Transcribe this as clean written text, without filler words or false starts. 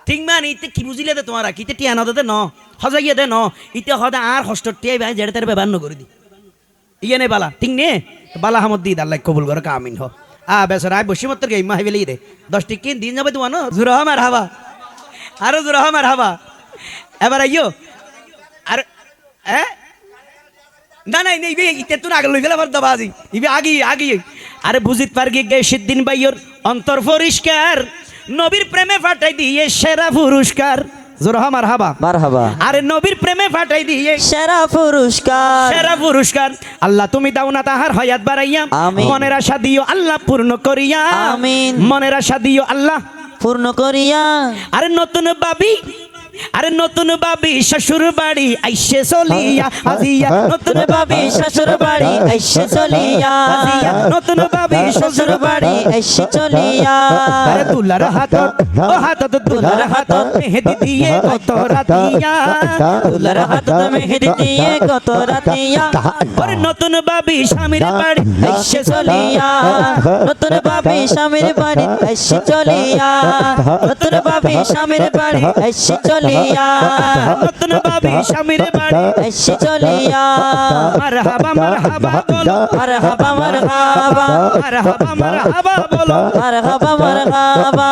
ঠিক মানে ইতে কি বুঝিলে দে তোমারা কিতে টিয়া না দে ন হজাইয়ে দে ন ইতে হদা আর হস্ত টিয়াই ভাই যেটা তার ব্যবহার করে দি ইয়ে নে বালা ঠিক নে বালা হামদ দি আল্লাহ কবুল করে কামিন হ বেসর আই বসি মত গই মাহি বেলি দে 10 টিকিন দিন যাবে তোমার ন জুরা আমার হাবা আরো জুরা আমার হাবা এবার আইও আর না না ইবে ইতে তুন আগে লই গেল আমার দবাজি ইবে আগি আরে বুঝিত পার গিয়ে সিদ্দিন ভাইয়র অন্তর পরিষ্কার নবীর প্রেমে ফাটাই দিয়ে সেরা পুরস্কার জোরা আমার হাবা মারহাবা আরে নবীর প্রেমে ফাটাই দিয়ে সেরা পুরস্কার আল্লাহ তুমি দাও না তাহার হায়াত বাড়াইয়া আমিন। মনের আশা দিও আল্লাহ পূর্ণ করিয়া আমিন। মনের আশা দিও আল্লাহ পূর্ণ করিয়া আরে নতুন বাবি শ্বশুর বাড়ি আইসে চলিয়া আজিয়া নতুন বাবি শ্বশুর বাড়ি আইসে চলিয়া আজিয়া নতুন বাবি শ্বশুর বাড়ি আইসে চলিয়া আরে দুলার হাতত ও হাতত দুলার হাতত মেহেদি দিয়ে কত রাতিয়া দুলার হাতত মেহেদি দিয়ে কত রাতিয়া আরে নতুন বাবি স্বামীর বাড়ি আইসে চলিয়া নতুন বাবি স্বামীর বাড়ি আইসে চলিয়া নতুন বাবি স্বামীর বাড়ি আইসে চলিয়া নতুন বাবি স্বামীর বাড়ি আইসে চলিয়া মারহাবা বলো মারহাবা মারহাবা বলো মারহাবা মারহাবা